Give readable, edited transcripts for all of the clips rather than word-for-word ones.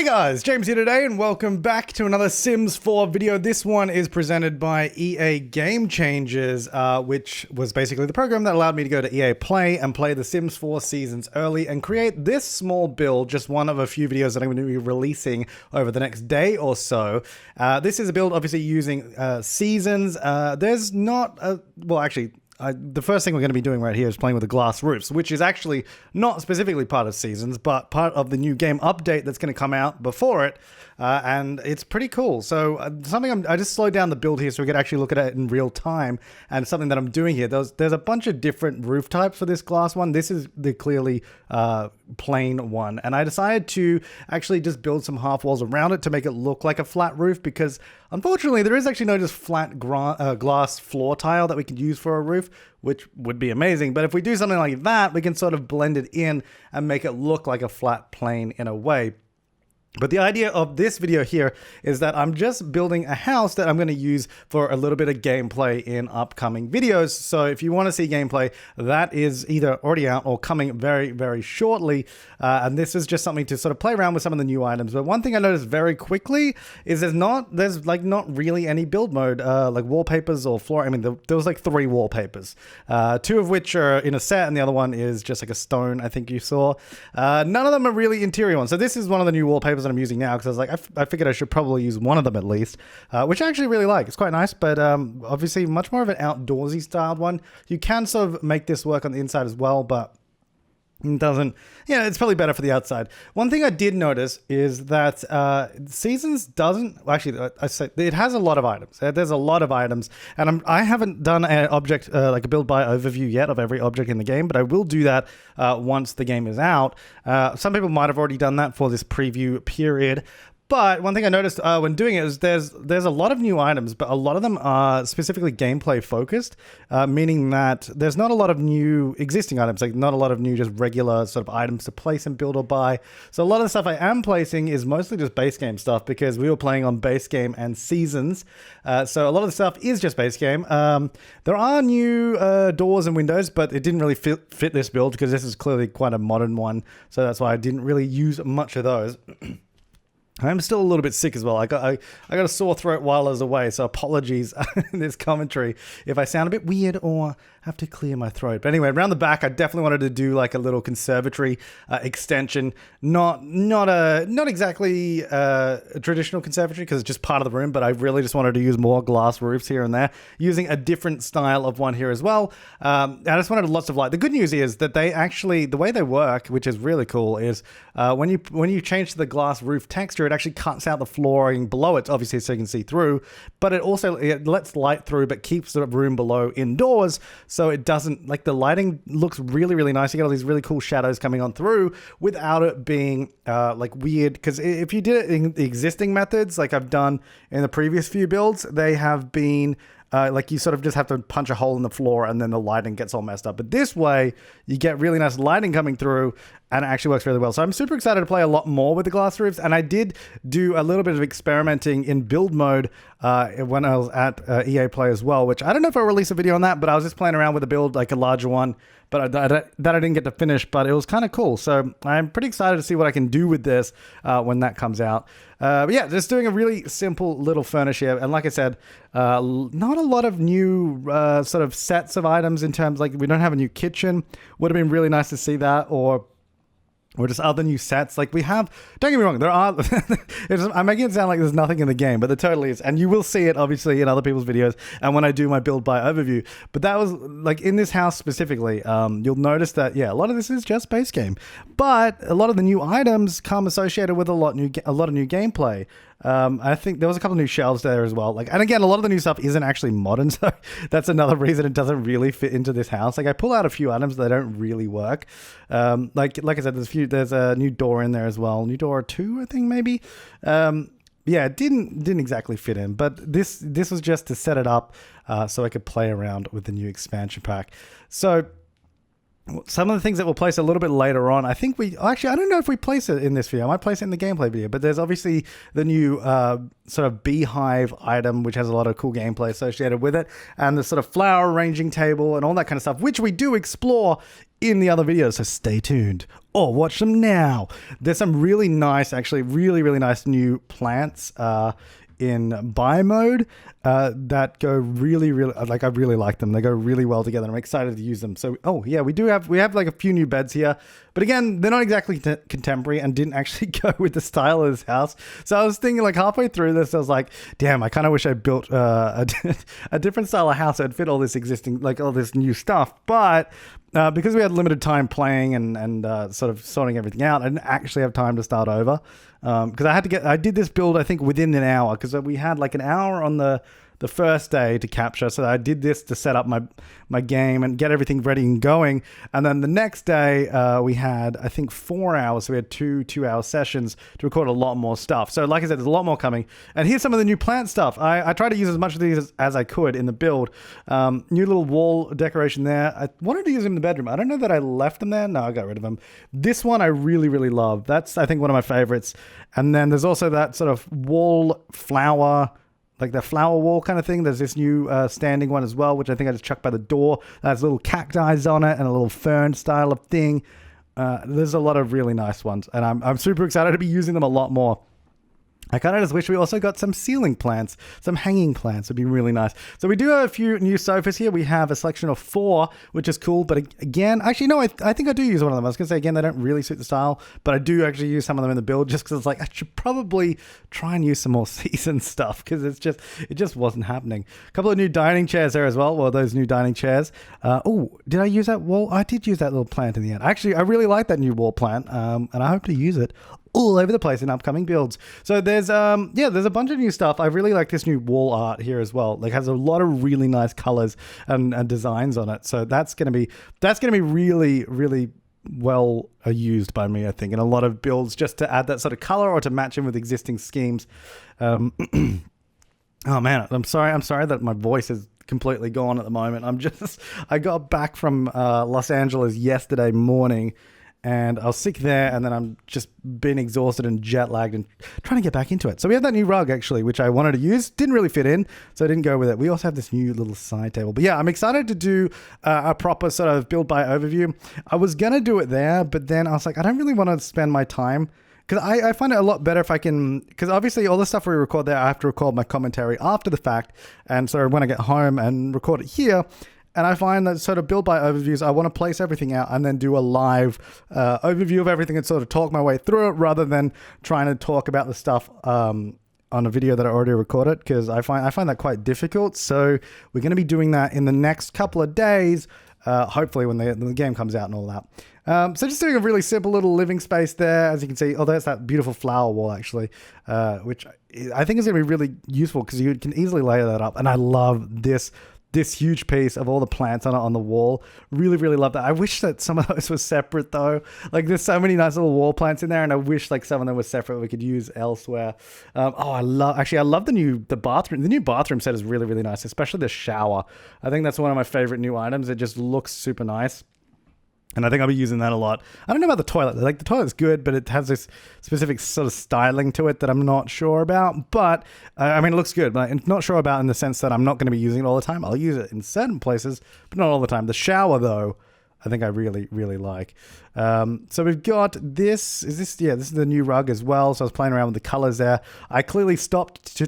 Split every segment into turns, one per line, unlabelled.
Guys, James here today and welcome back to another Sims 4 video. This one is presented by EA Game Changers, which was basically the program that allowed me to go to EA Play and play the Sims 4 seasons early and create this small build, just one of a few videos that I'm going to be releasing over the next day or so. This is a build obviously using seasons. There's not a, well actually, the first thing we're going to be doing right here is playing with the glass roofs, which is actually not specifically part of Seasons, but part of the new game update that's going to come out before it. And it's pretty cool. So I just slowed down the build here so we could actually look at it in real time. And something that I'm doing here, there's a bunch of different roof types for this glass one. This is the clearly plain one. And I decided to actually just build some half walls around it to make it look like a flat roof, because unfortunately there is actually no just flat glass floor tile that we could use for a roof, which would be amazing. But if we do something like that, we can sort of blend it in and make it look like a flat plane in a way. But the idea of this video here is that I'm just building a house that I'm going to use for a little bit of gameplay in upcoming videos. So if you want to see gameplay, that is either already out or coming very, very shortly. And this is just something to sort of play around with some of the new items. But one thing I noticed very quickly is there's not really any build mode, like wallpapers or floor. I mean, there was like 3 wallpapers, 2 of which are in a set and the other one is just like a stone, I think you saw. None of them are really interior ones. So this is one of the new wallpapers that I'm using now, because I was like, I figured I should probably use one of them at least, which I actually really like. It's quite nice, but obviously much more of an outdoorsy styled one. You can sort of make this work on the inside as well, but it doesn't, it's probably better for the outside. One thing I did notice is that Seasons doesn't, actually, I say it has a lot of items. There's a lot of items, and I haven't done an object, like a build by overview yet of every object in the game, but I will do that once the game is out. Some people might have already done that for this preview period. But one thing I noticed when doing it is there's a lot of new items, but a lot of them are specifically gameplay focused, meaning that there's not a lot of new existing items, like not a lot of new just regular sort of items to place and build or buy. So a lot of the stuff I am placing is mostly just base game stuff, because we were playing on base game and seasons. So a lot of the stuff is just base game. There are new doors and windows, but it didn't really fit this build because this is clearly quite a modern one. So that's why I didn't really use much of those. I'm still a little bit sick as well. I got a sore throat while I was away, so apologies in this commentary if I sound a bit weird or have to clear my throat. But anyway, around the back, I definitely wanted to do like a little conservatory extension. Not exactly a traditional conservatory because it's just part of the room, but I really just wanted to use more glass roofs here and there, using a different style of one here as well. I just wanted lots of light. The good news is that they actually, the way they work, which is really cool, is when you change to the glass roof texture, it actually cuts out the flooring below it, obviously, so you can see through, but it lets light through but keeps the room below indoors, so it doesn't, like, the lighting looks really, really nice. You get all these really cool shadows coming on through without it being like weird, because if you did it in the existing methods like I've done in the previous few builds, they have been like you sort of just have to punch a hole in the floor and then the lighting gets all messed up. But this way, you get really nice lighting coming through and it actually works really well. So I'm super excited to play a lot more with the glass roofs. And I did do a little bit of experimenting in build mode when I was at EA Play as well, which I don't know if I'll release a video on that, but I was just playing around with a build, like a larger one, but that I didn't get to finish, but it was kind of cool. So I'm pretty excited to see what I can do with this when that comes out. But yeah, just doing a really simple little furnish here. And like I said, not a lot of new sort of sets of items in terms, like we don't have a new kitchen. Would have been really nice to see that, or just other new sets. Like we have, don't get me wrong, there are, I'm making it sound like there's nothing in the game, but there totally is. And you will see it obviously in other people's videos and when I do my build by overview. But that was like in this house specifically, you'll notice that, yeah, a lot of this is just base game, but a lot of the new items come associated with a lot of new gameplay. I think there was a couple of new shelves there as well. Like, and again, a lot of the new stuff isn't actually modern, so that's another reason it doesn't really fit into this house. Like, I pull out a few items that don't really work. Like I said, there's a new door in there as well. New door 2, I think maybe. Yeah, it didn't exactly fit in, but this was just to set it up so I could play around with the new expansion pack. So some of the things that we'll place a little bit later on, I think I don't know if we place it in this video. I might place it in the gameplay video, but there's obviously the new sort of beehive item, which has a lot of cool gameplay associated with it, and the sort of flower arranging table and all that kind of stuff, which we do explore in the other videos, so stay tuned. Oh, watch them now. There's some really nice, actually really nice new plants in buy mode that go really, like I really like them. They go really well together. I'm excited to use them. So, oh yeah, we have like a few new beds here, but again, they're not exactly contemporary and didn't actually go with the style of this house. So I was thinking like halfway through this, I was like, damn, I kind of wish I built a different style of house that would fit all this existing, like all this new stuff. But because we had limited time playing and sort of sorting everything out, I didn't actually have time to start over. Because I did this build, I think, within an hour, because we had like an hour on the first day to capture. So I did this to set up my game and get everything ready and going. And then the next day we had, I think, 4 hours. So we had two 2-hour sessions to record a lot more stuff. So like I said, there's a lot more coming. And here's some of the new plant stuff. I tried to use as much of these as I could in the build. New little wall decoration there. I wanted to use them in the bedroom. I don't know that I left them there. No, I got rid of them. This one I really love. That's, I think, one of my favorites. And then there's also that sort of wall flower, like the flower wall kind of thing. There's this new standing one as well, which I think I just chucked by the door. There's little cacti on it and a little fern style of thing. There's a lot of really nice ones, and I'm super excited to be using them a lot more. I kind of just wish we also got some ceiling plants, some hanging plants would be really nice. So we do have a few new sofas here. We have a selection of 4, which is cool. But again, actually, no, I think I do use one of them. I was going to say, again, they don't really suit the style, but I do actually use some of them in the build just because it's like, I should probably try and use some more season stuff because it just wasn't happening. A couple of new dining chairs there as well. Well, those new dining chairs. Oh, did I use that wall? I did use that little plant in the end. Actually, I really like that new wall plant, and I hope to use it all over the place in upcoming builds. So there's there's a bunch of new stuff. I really like this new wall art here as well. Like, has a lot of really nice colors and designs on it. So that's gonna be really well used by me, I think, in a lot of builds, just to add that sort of color or to match in with existing schemes. Oh man, I'm sorry that my voice is completely gone at the moment. I got back from Los Angeles yesterday morning, and I was sick there, and then I'm just been exhausted and jet lagged and trying to get back into it. So we have that new rug, actually, which I wanted to use. Didn't really fit in, so I didn't go with it. We also have this new little side table. But yeah, I'm excited to do a proper sort of build by overview. I was going to do it there, but then I was like, I don't really want to spend my time, because I find it a lot better if I can, because obviously all the stuff we record there, I have to record my commentary after the fact. And so when I get home and record it here, and I find that sort of build by overviews, I want to place everything out and then do a live overview of everything and sort of talk my way through it rather than trying to talk about the stuff on a video that I already recorded, because I find that quite difficult. So we're going to be doing that in the next couple of days, hopefully when the game comes out and all that. So just doing a really simple little living space there, as you can see. Oh, there's that beautiful flower wall, actually, which I think is going to be really useful because you can easily layer that up. And I love this huge piece of all the plants on the wall. Really love that. I wish that some of those were separate though. Like, there's so many nice little wall plants in there, and I wish like some of them were separate we could use elsewhere. I love the bathroom. The new bathroom set is really nice, especially the shower. I think that's one of my favorite new items. It just looks super nice. And I think I'll be using that a lot. I don't know about the toilet. Like, the toilet's good, but it has this specific sort of styling to it that I'm not sure about. But, I mean, it looks good. But I'm not sure about in the sense that I'm not going to be using it all the time. I'll use it in certain places, but not all the time. The shower, though, I think I really like. So we've got this. This is the new rug as well. So I was playing around with the colors there. I clearly stopped to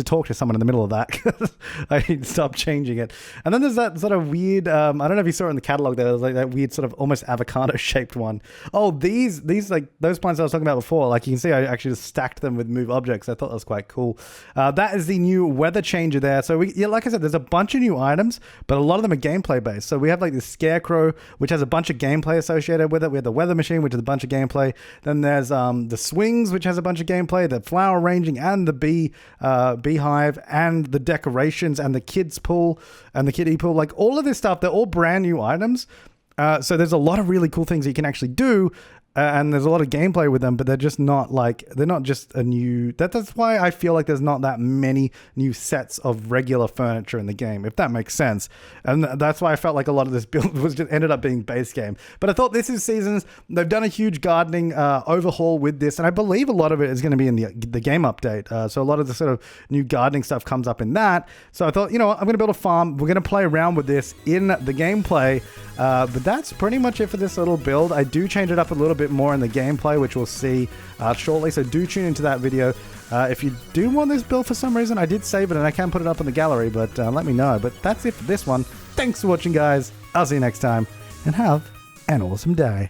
talk to someone in the middle of that. I stopped changing it. And then there's that sort of weird, I don't know if you saw it in the catalog there. There's like that weird sort of almost avocado shaped one. Oh, these like those plants I was talking about before. Like, you can see I actually just stacked them with move objects. I thought that was quite cool. That is the new weather changer there. So like I said, there's a bunch of new items, but a lot of them are gameplay based. So we have like this scarecrow, which has a bunch of gameplay associated with it. We have the weather machine, which is a bunch of gameplay. Then there's the swings, which has a bunch of gameplay, the flower arranging and the beehive and the decorations and the kids pool and the kiddie pool. Like, all of this stuff, they're all brand new items. So there's a lot of really cool things you can actually do. And there's a lot of gameplay with them, but they're not just a new, that's why I feel like there's not that many new sets of regular furniture in the game, if that makes sense. And that's why I felt like a lot of this build was just ended up being base game. But I thought this is Seasons. They've done a huge gardening overhaul with this, and I believe a lot of it is going to be in the game update. So a lot of the sort of new gardening stuff comes up in that. So I thought, I'm going to build a farm. We're going to play around with this in the gameplay. But that's pretty much it for this little build. I do change it up a little bit bit more in the gameplay, which we'll see shortly. So do tune into that video. If you do want this build for some reason, I did save it and I can put it up in the gallery, but let me know. But that's it for this one. Thanks for watching, guys. I'll see you next time, and have an awesome day.